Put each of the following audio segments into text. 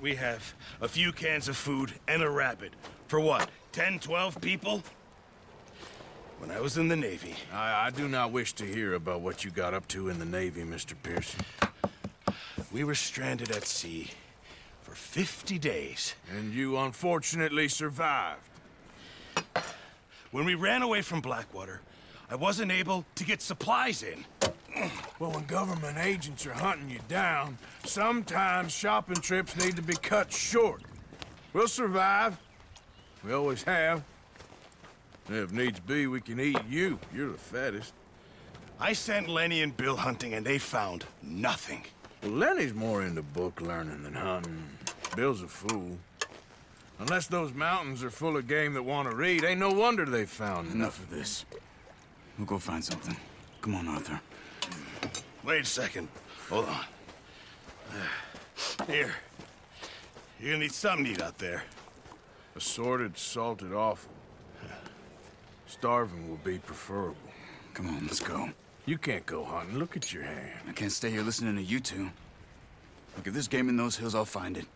we have a few cans of food and a rabbit. For what, 10, 12 people? When I was in the Navy... I do not wish to hear about what you got up to in the Navy, Mr. Pearson. We were stranded at sea for 50 days. And you unfortunately survived. When we ran away from Blackwater, I wasn't able to get supplies in. Well, when government agents are hunting you down, sometimes shopping trips need to be cut short. We'll survive. We always have. If needs be, we can eat you. You're the fattest. I sent Lenny and Bill hunting, and they found nothing. Well, Lenny's more into book learning than hunting. Bill's a fool. Unless those mountains are full of game that want to read, ain't no wonder they found Enough of this. We'll go find something. Come on, Arthur. Wait a second. Hold on. Here. You're gonna need something to eat out there. Assorted, salted offal. Starving will be preferable. Come on, let's go. You can't go hunting. Look at your hand. I can't stay here listening to you two. Look, if there's game in those hills, I'll find it.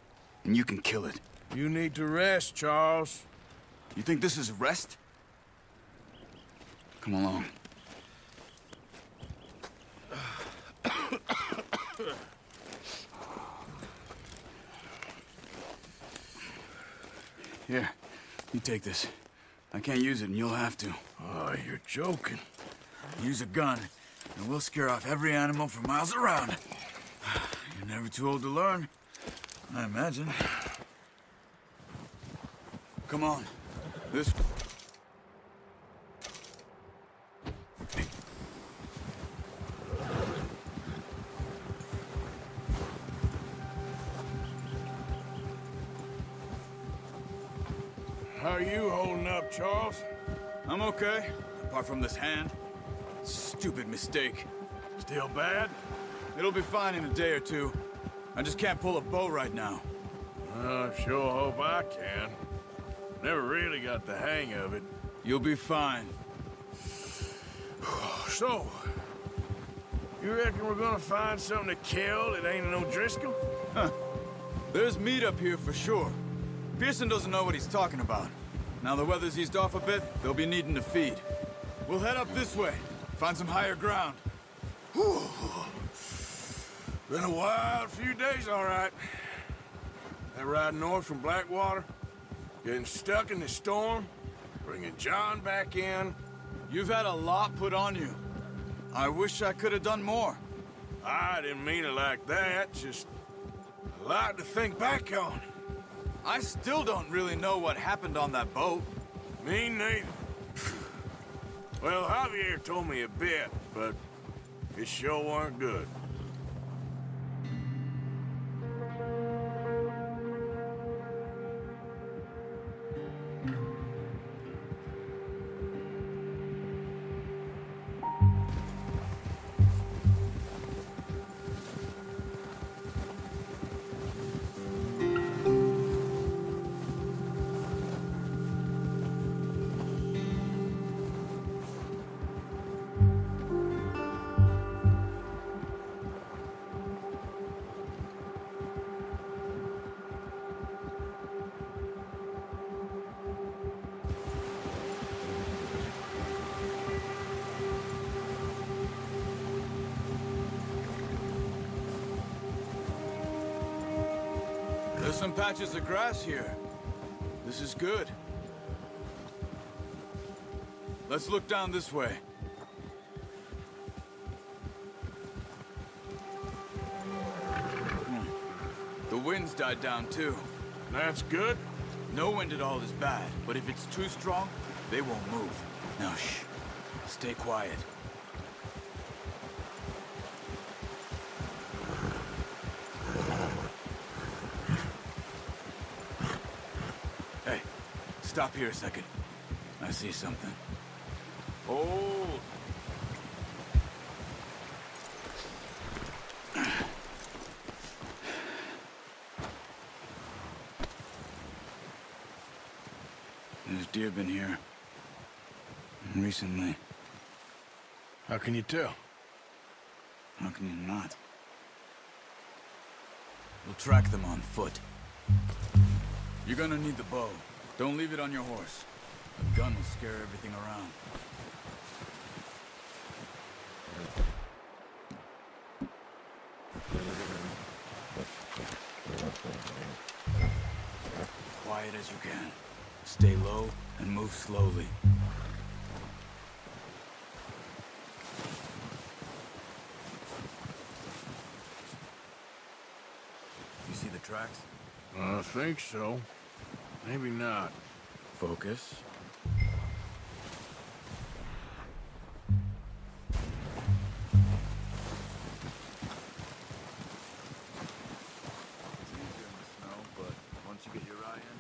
And you can kill it. You need to rest, Charles. You think this is rest? Come along. Here, you take this. I can't use it, and you'll have to. Oh, you're joking. Use a gun, and we'll scare off every animal for miles around. You're never too old to learn, I imagine. Come on. This... How are you holding up, Charles? I'm okay, apart from this hand. Stupid mistake. Still bad? It'll be fine in a day or two. I just can't pull a bow right now. I sure hope I can. Never really got the hang of it. You'll be fine. So, you reckon we're gonna find something to kill that ain't no Driscoll? Huh. There's meat up here for sure. Pearson doesn't know what he's talking about. Now the weather's eased off a bit, they'll be needing to feed. We'll head up this way, find some higher ground. Whew. Been a wild few days, all right. That ride north from Blackwater, getting stuck in the storm, bringing John back in. You've had a lot put on you. I wish I could have done more. I didn't mean it like that, just a lot to think back on. I still don't really know what happened on that boat. Me neither. Well, Javier told me a bit, but it sure weren't good. There's some patches of grass here. This is good. Let's look down this way. The wind's died down too. That's good. No wind at all is bad, but if it's too strong, they won't move. Now shh. Stay quiet. Hey, stop here a second. I see something. Oh. There's deer been here. Recently. How can you tell? How can you not? We'll track them on foot. You're gonna need the bow. Don't leave it on your horse. A gun will scare everything around. Quiet as you can. Stay low and move slowly. You see the tracks? I think so. Maybe not. Focus. It's easier in the snow, but once you get your eye in,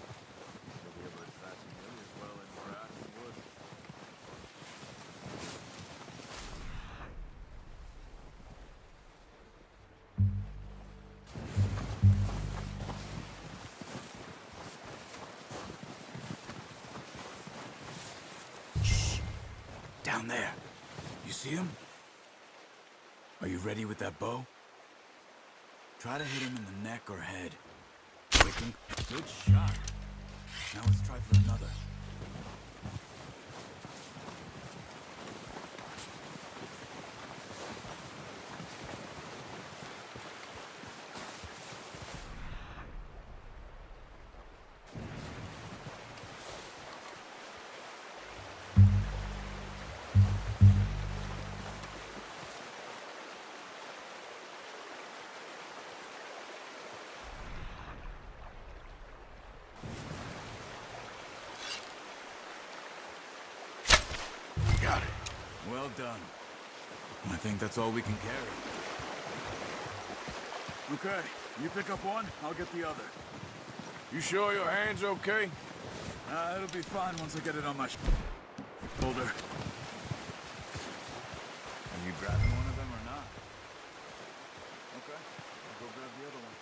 you'll be able to track nearly as well in grass and wood. Down there. You see him? Are you ready with that bow? Try to hit him in the neck or head. Quick and good shot. Now let's try for another. Got it. Well done. I think that's all we can carry. Okay, you pick up one, I'll get the other. You sure your hand's okay? It'll be fine once I get it on my shoulder. Are you grabbing one of them or not? Okay, I'll go grab the other one.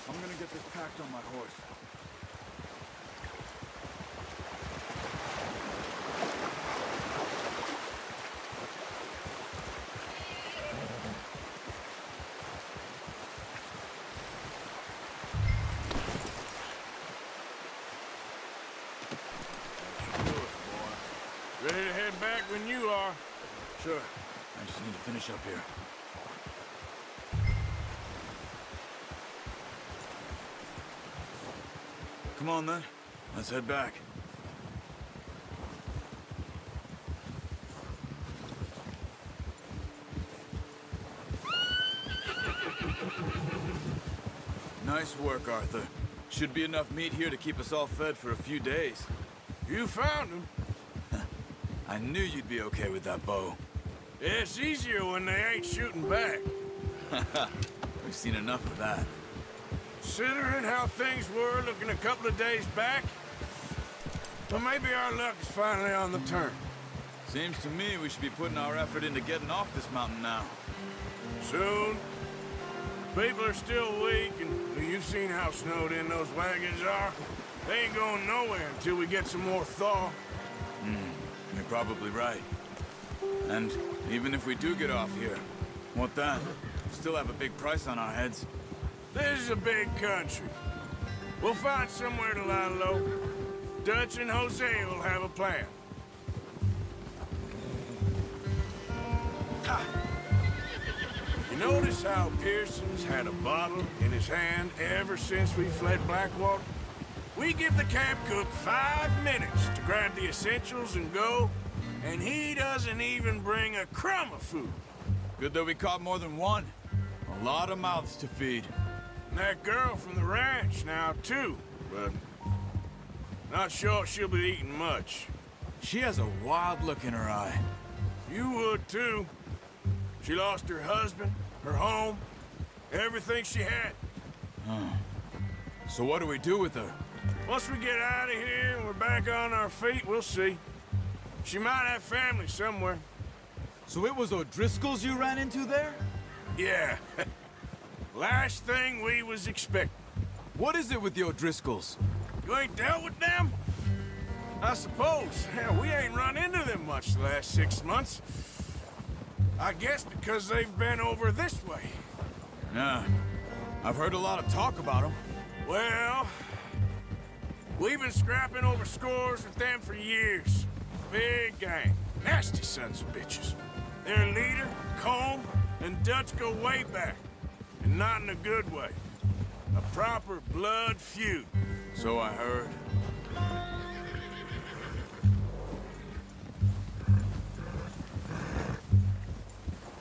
I'm gonna get this packed on my horse. Ready to head back when you are. Sure. I just need to finish up here. Come on, then. Let's head back. Nice work, Arthur. Should be enough meat here to keep us all fed for a few days. You found him. I knew you'd be okay with that bow. It's easier when they ain't shooting back. We've seen enough of that. Considering how things were looking a couple of days back, well, maybe our luck is finally on the turn. Seems to me we should be putting our effort into getting off this mountain now. Soon. People are still weak, and you've seen how snowed in those wagons are. They ain't going nowhere until we get some more thaw. You're probably right. And even if we do get off here, what then? We still have a big price on our heads. This is a big country. We'll find somewhere to lie low. Dutch and Jose will have a plan. You notice how Pearson's had a bottle in his hand ever since we fled Blackwater? We give the camp cook 5 minutes to grab the essentials and go, and he doesn't even bring a crumb of food. Good that we caught more than one. A lot of mouths to feed. And that girl from the ranch now, too, but not sure she'll be eating much. She has a wild look in her eye. You would, too. She lost her husband, her home, everything she had. So what do we do with her? Once we get out of here and we're back on our feet, we'll see. She might have family somewhere. So it was O'Driscoll's you ran into there? Yeah. Last thing we was expecting. What is it with the O'Driscolls? You ain't dealt with them? I suppose. Hell, we ain't run into them much the last 6 months. I guess because they've been over this way. Nah. I've heard a lot of talk about them. Well, we've been scrapping over scores with them for years. Big gang. Nasty sons of bitches. Their leader, Combe, and Dutch go way back. And not in a good way. A proper blood feud. So I heard.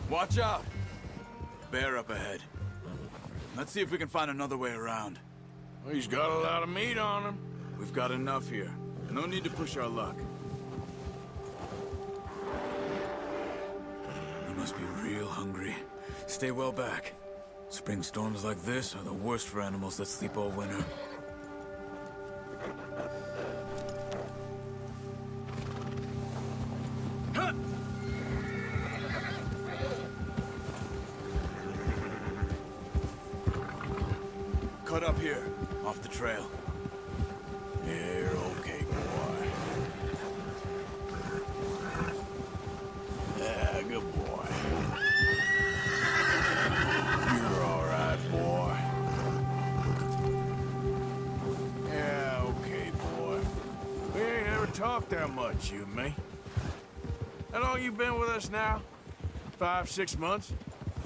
Watch out! Bear up ahead. Let's see if we can find another way around. Well, he's got a lot of meat on him. We've got enough here. No need to push our luck. You must be real hungry. Stay well back. Spring storms like this are the worst for animals that sleep all winter. Cut up here, off the trail. Yeah, you're okay, boy. Yeah, good boy. You're all right, boy. Yeah, okay, boy. We ain't ever talked that much, you and me. How long you been with us now? 5, 6 months?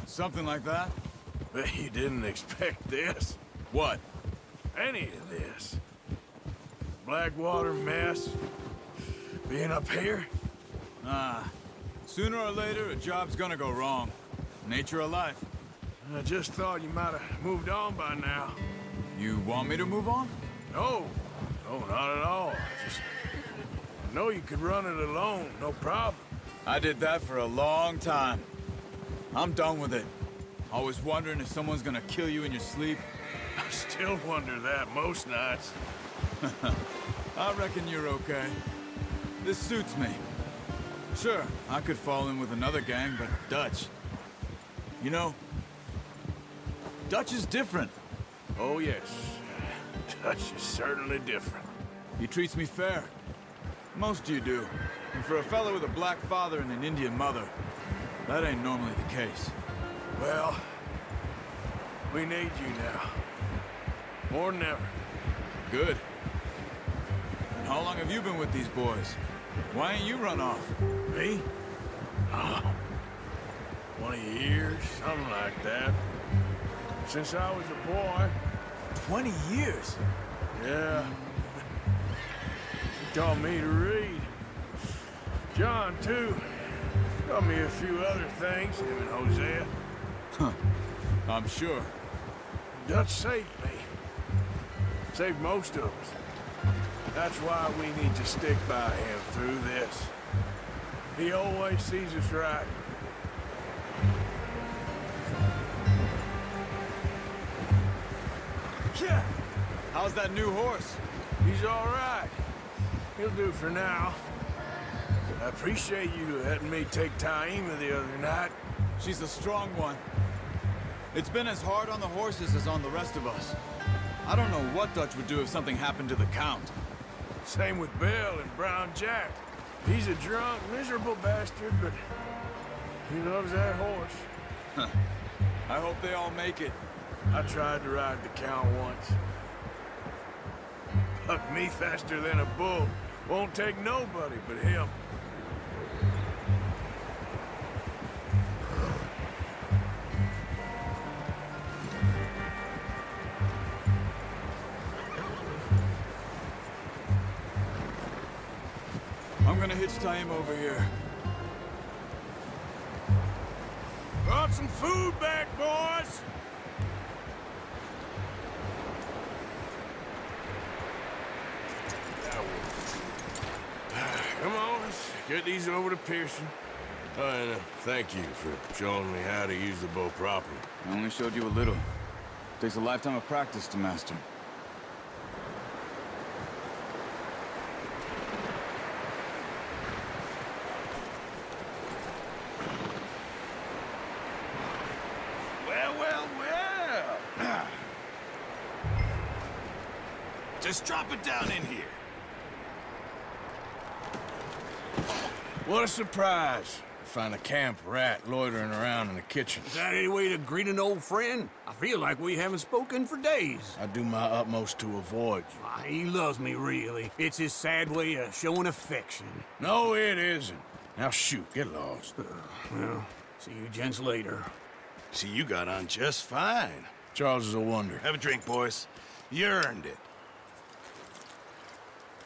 Something like that? Bet you didn't expect this. What? Any of this. Blackwater mess. Being up here. Sooner or later, a job's gonna go wrong. Nature of life. I just thought you might have moved on by now. You want me to move on? No. No, not at all. Just... I know you could run it alone, no problem. I did that for a long time. I'm done with it. Always wondering if someone's gonna kill you in your sleep. I still wonder that most nights. I reckon you're okay. This suits me. Sure, I could fall in with another gang, but Dutch... You know, Dutch is different. Oh, yes. Dutch is certainly different. He treats me fair. Most you do. And for a fellow with a black father and an Indian mother, that ain't normally the case. Well, we need you now. More than ever. Good. And how long have you been with these boys? Why ain't you run off? Me? Oh, 20 years, something like that. Since I was a boy. 20 years? Yeah. He taught me to read. John, too. Taught me a few other things, him and Hosea. Huh. I'm sure. Dutch saved me. Saved most of us. That's why we need to stick by him through this. He always sees us right. Yeah. How's that new horse? He's all right. He'll do for now. I appreciate you letting me take Taima the other night. She's a strong one. It's been as hard on the horses as on the rest of us. I don't know what Dutch would do if something happened to the Count. Same with Bill and Brown Jack. He's a drunk, miserable bastard, but he loves that horse. I hope they all make it. I tried to ride the Count once. Bucked me faster than a bull. Won't take nobody but him. I'm gonna hitch Taima over here. Brought some food back, boys! Come on, let's get these over to Pearson. Oh, and thank you for showing me how to use the bow properly. I only showed you a little. Takes a lifetime of practice to master. Just drop it down in here. What a surprise. Find a camp rat loitering around in the kitchen. Is that any way to greet an old friend? I feel like we haven't spoken for days. I do my utmost to avoid you. Why, he loves me, really. It's his sad way of showing affection. No, it isn't. Now shoot, get lost. Well, see you gents later. See, you got on just fine. Charles is a wonder. Have a drink, boys. You earned it.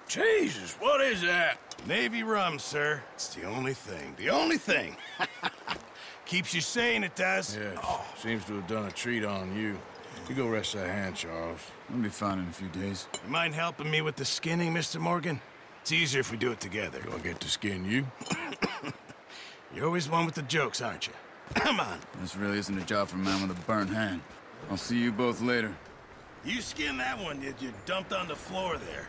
Jesus, what is that? Navy rum, sir. It's the only thing. The only thing. Keeps you sane, it does. Yes, seems to have done a treat on you. You go rest that hand, Charles. We'll be fine in a few days. You mind helping me with the skinning, Mr. Morgan? It's easier if we do it together. Do I get to skin you? You're always one with the jokes, aren't you? Come on. This really isn't a job for a man with a burnt hand. I'll see you both later. You skin that one you dumped on the floor there.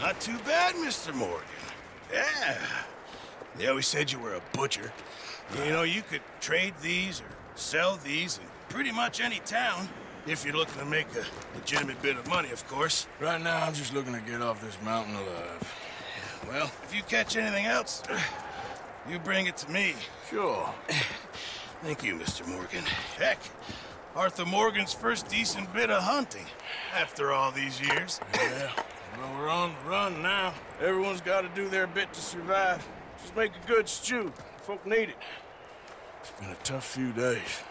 Not too bad, Mr. Morgan. Yeah. They always said you were a butcher. You know, you could trade these or sell these in pretty much any town. If you're looking to make a legitimate bit of money, of course. Right now, I'm just looking to get off this mountain alive. Well, if you catch anything else, you bring it to me. Sure. Thank you, Mr. Morgan. Heck, Arthur Morgan's first decent bit of hunting after all these years. Yeah. Well, we're on the run now. Everyone's got to do their bit to survive. Just make a good stew. Folk need it. It's been a tough few days.